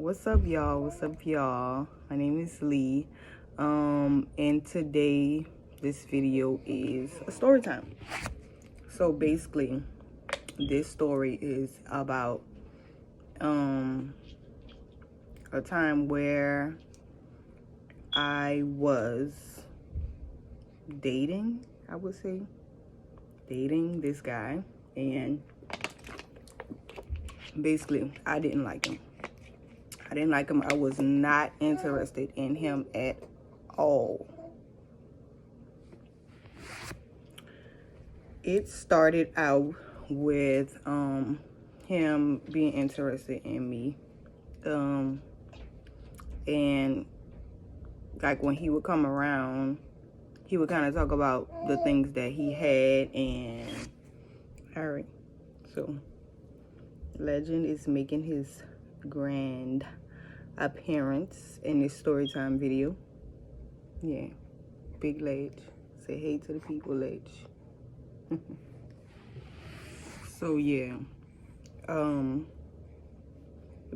What's up, y'all? What's up, y'all? My name is Lee. And today this video is a story time. So basically, this story is about a time where I was dating, I would say, dating this guy, and basically I didn't like him. I was not interested in him at all. It started out with him being interested in me. And like when he would come around, he would kind of talk about the things that he had. And all right, so Legend is making his grand appearance in this story time video. Yeah, Big Ledge. Say hey to the people, Ledge. So yeah,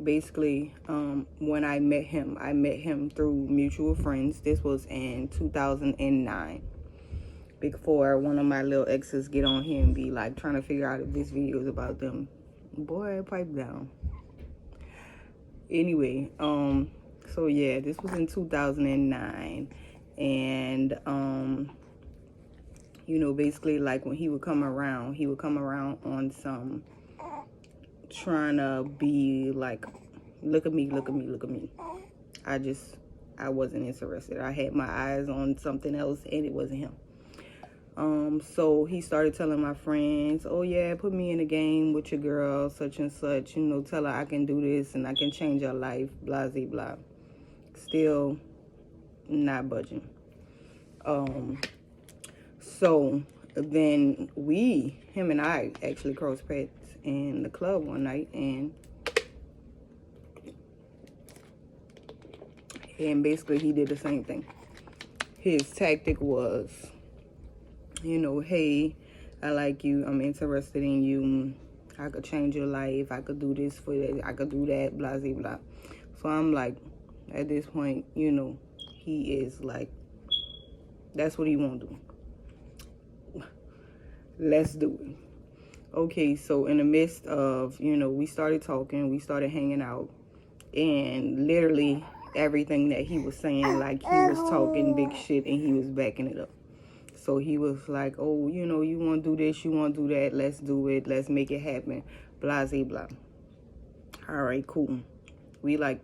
basically, when I met him through mutual friends. This was in 2009, before one of my little exes get on here and be like trying to figure out if this video is about them. Boy, pipe down. Anyway, so yeah, this was in 2009, and you know, basically, like when he would come around on some trying to be like, look at me. I wasn't interested. I had my eyes on something else, and it wasn't him. So he started telling my friends, oh yeah, put me in a game with your girl, such and such, you know, tell her I can do this and I can change her life, blah, blah, blah. Still not budging. So then him and I actually crossed paths in the club one night, and basically he did the same thing. His tactic was, you know, hey, I like you, I'm interested in you, I could change your life, I could do this for you, I could do that, blah, blah, blah. So I'm like, at this point, you know, he is like, that's what he want to do. Let's do it. Okay, so in the midst of, you know, we started talking, we started hanging out, and literally everything that he was saying, like he was talking big shit and he was backing it up. So he was like, oh, you know, you want to do this, you want to do that, let's do it, let's make it happen, blah, blah, blah. All right, cool. We like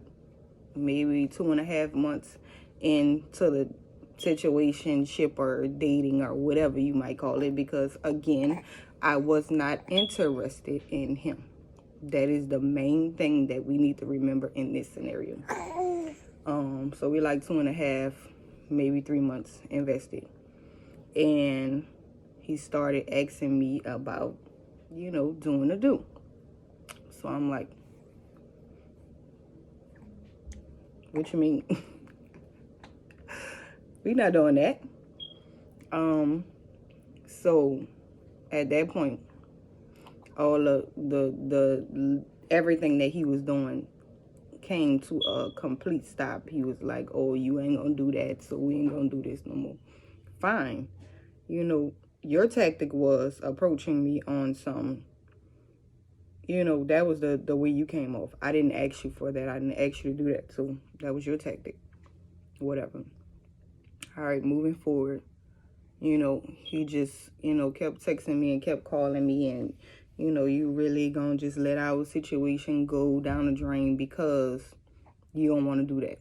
maybe 2.5 months into the situationship or dating or whatever you might call it, because again, I was not interested in him. That is the main thing that we need to remember in this scenario. So we like 2.5, maybe 3 months invested. And he started asking me about, you know, doing the do. So I'm like, what you mean? We not doing that. So at that point, all of the everything that he was doing came to a complete stop. He was like, oh, you ain't gonna do that, so we ain't gonna do this no more. Fine. You know, your tactic was approaching me on some, you know, that was the way you came off. I didn't ask you for that. I didn't ask you to do that. So that was your tactic. Whatever. All right, moving forward. You know, he just, you know, kept texting me and kept calling me, and, you know, you really gonna just let our situation go down the drain because you don't want to do that.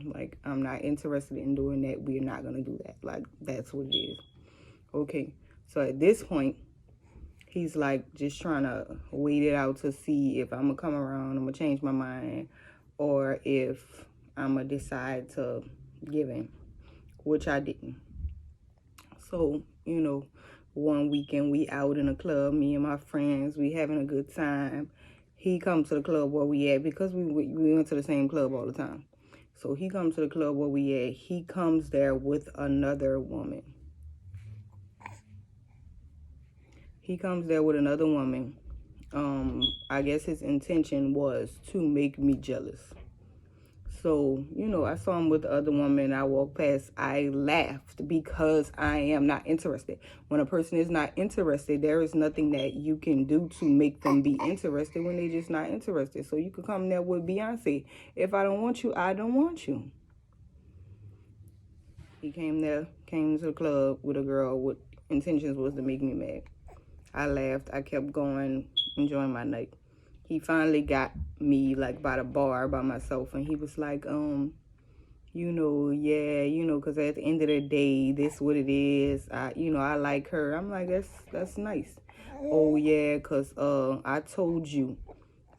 Like, I'm not interested in doing that. We're not gonna do that. Like, that's what it is. Okay, so at this point, he's like just trying to wait it out to see if I'm gonna come around, I'm gonna change my mind, or if I'm gonna decide to give in, which I didn't. So, you know, one weekend we out in a club, me and my friends, we having a good time. He comes to the club where we at, because we went to the same club all the time. So he comes to the club where we at. He comes there with another woman. I guess his intention was to make me jealous. So, you know, I saw him with the other woman. I walked past. I laughed because I am not interested. When a person is not interested, there is nothing that you can do to make them be interested when they're just not interested. So you could come there with Beyonce. If I don't want you, I don't want you. He came to the club with a girl with intentions was to make me mad. I laughed. I kept going, enjoying my night. He finally got me like by the bar by myself, and he was like, you know, yeah, you know, because at the end of the day, this what it is. I like her. I'm like, that's nice. Oh yeah, because I told you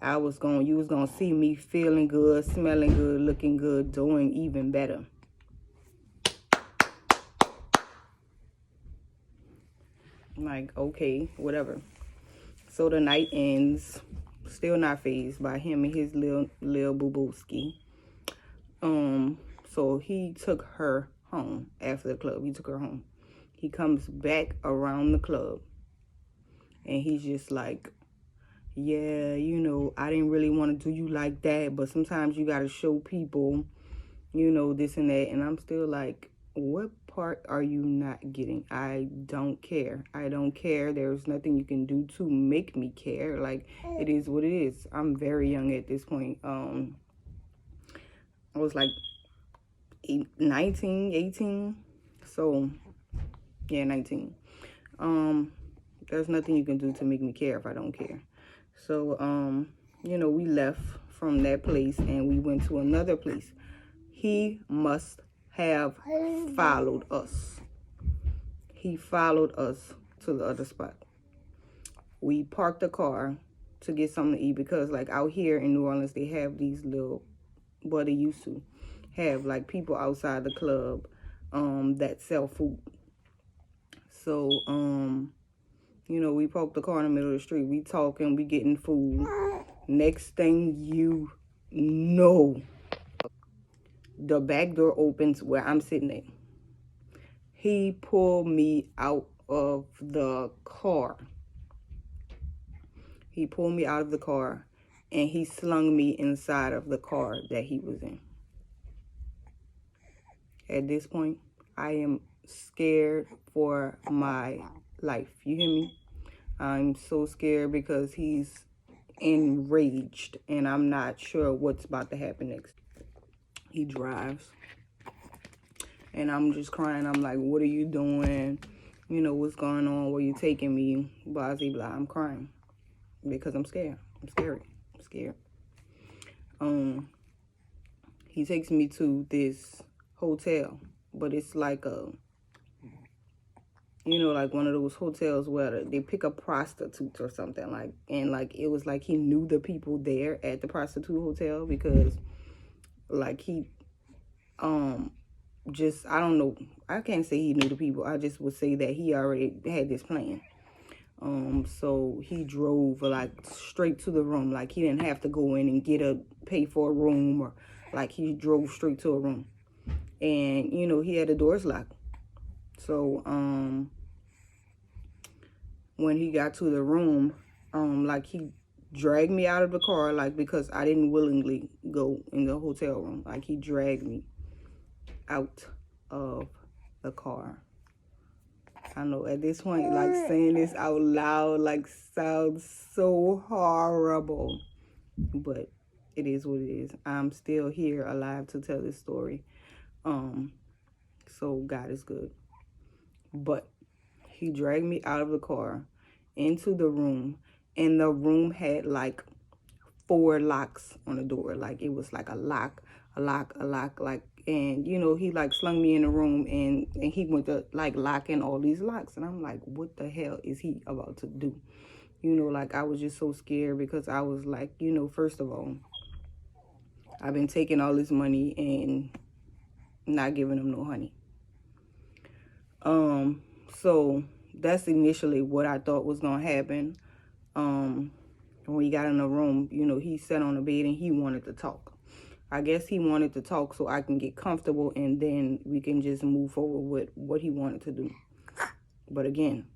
you was gonna see me feeling good, smelling good, looking good, doing even better. I'm like, okay, whatever. So the night ends, still not fazed by him and his little boo-booski. So he took her home after the club. He took her home. He comes back around the club, and he's just like, yeah, you know, I didn't really want to do you like that, but sometimes you got to show people, you know, this and that. And I'm still like, what part are you not getting? I don't care. I don't care. There's nothing you can do to make me care. Like, it is what it is. I'm very young at this point. I was like 19, 18. So, yeah, 19. There's nothing you can do to make me care if I don't care. So, you know, we left from that place and we went to another place. He must have followed us. He followed us to the other spot. We parked the car to get something to eat because, like, out here in New Orleans, they have these little, well, they used to have, like, people outside the club that sell food. So, you know, we parked the car in the middle of the street. We talking, we getting food. Next thing you know, the back door opens where I'm sitting at. He pulled me out of the car. He pulled me out of the car and he slung me inside of the car that he was in. At this point, I am scared for my life. You hear me? I'm so scared because he's enraged and I'm not sure what's about to happen next. He drives and I'm just crying. I'm like, what are you doing? You know, what's going on? Where you taking me? Blah, blah, blah. I'm crying because I'm scared. I'm scared. I'm scared. He takes me to this hotel, but it's like you know, like one of those hotels where they pick up prostitutes or something, like, and like it was like he knew the people there at the prostitute hotel because like he just, I don't know, I can't say he knew the people, I just would say that he already had this plan. So he drove like straight to the room, like he didn't have to go in and pay for a room, or like he drove straight to a room. And you know, he had the doors locked. So when he got to the room, like he dragged me out of the car, like because I didn't willingly go in the hotel room. Like he dragged me out of the car. I know at this point, like saying this out loud, like sounds so horrible, but it is what it is. I'm still here alive to tell this story. So God is good. But he dragged me out of the car into the room, and the room had like 4 locks on the door. Like it was like a lock, like, and you know, he like slung me in the room and he went to like locking all these locks. And I'm like, what the hell is he about to do? You know, like I was just so scared because I was like, you know, first of all, I've been taking all this money and not giving him no honey. So that's initially what I thought was gonna happen. When we got in the room, you know, he sat on the bed and he wanted to talk. I guess he wanted to talk so I can get comfortable and then we can just move forward with what he wanted to do. But again,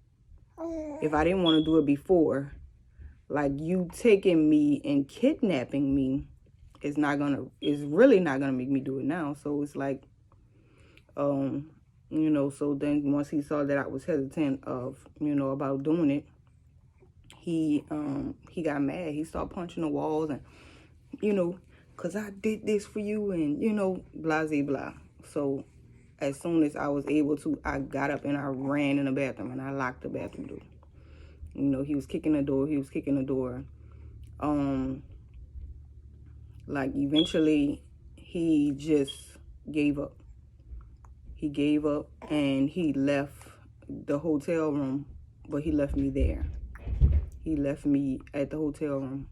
if I didn't want to do it before, Like, you taking me and kidnapping me is really not gonna make me do it now. So it's like, you know, so then once he saw that I was hesitant of, you know, about doing it, he got mad. He started punching the walls and, you know, because I did this for you and, you know, blah, blah, blah. So as soon as I was able to, I got up and I ran in the bathroom and I locked the bathroom door. You know, he was kicking the door. He was kicking the door. Like, eventually, he just gave up. He gave up and he left the hotel room, but he left me there. He left me at the hotel room.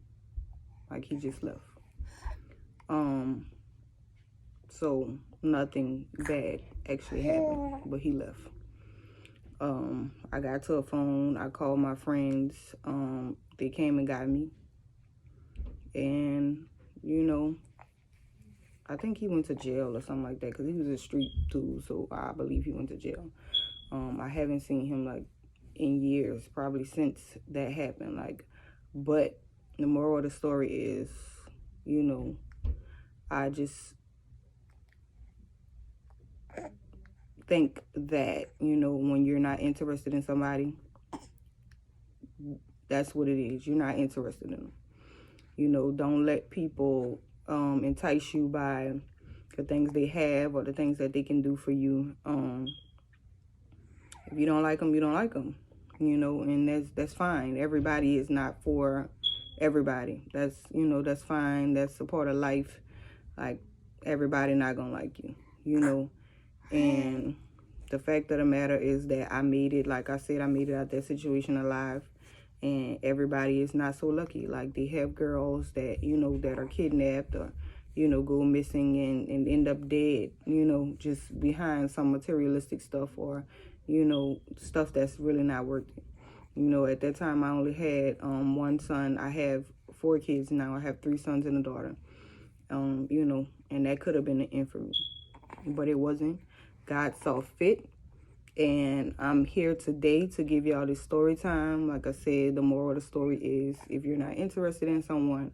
Like, he just left. So nothing bad actually happened, but he left. I got to a phone. I called my friends. They came and got me. And, you know, I think he went to jail or something like that, because he was a street dude, so I believe he went to jail. I haven't seen him, like, in years, probably since that happened. Like, but the moral of the story is, you know, I just think that, you know, when you're not interested in somebody, that's what it is. You're not interested in them. You know, don't let people entice you by the things they have or the things that they can do for you. If you don't like them, you don't like them. You know, and that's fine. Everybody is not for everybody. That's, you know, that's fine. That's a part of life. Like, everybody not gonna like you, you know. And the fact of the matter is that I made it, like I said, I made it out that situation alive. And everybody is not so lucky. Like, they have girls that, you know, that are kidnapped or, you know, go missing and end up dead, you know, just behind some materialistic stuff or, you know, stuff that's really not worth it. You know, at that time, I only had one son. I have 4 kids now. I have 3 sons and a daughter. You know, and that could have been an end for me. But it wasn't. God saw fit. And I'm here today to give y'all this story time. Like I said, the moral of the story is, if you're not interested in someone,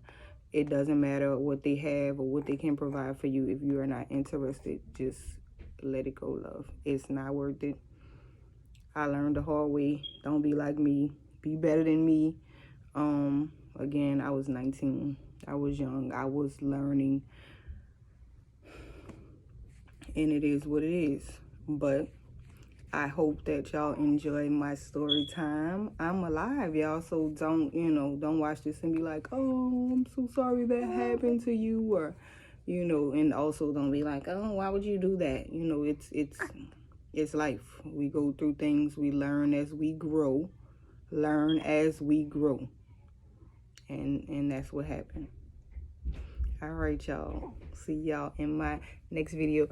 it doesn't matter what they have or what they can provide for you. If you are not interested, just let it go, love. It's not worth it. I learned the hard way. Don't be like me. Be better than me. Again, I was 19. I was young. I was learning. And it is what it is. But I hope that y'all enjoy my story time. I'm alive, y'all, so don't, you know, don't watch this and be like, oh, I'm so sorry that happened to you, or, you know, and also don't be like, oh, why would you do that? You know, it's life. We go through things. We learn as we grow. Learn as we grow. And that's what happened. All right, y'all. See y'all in my next video.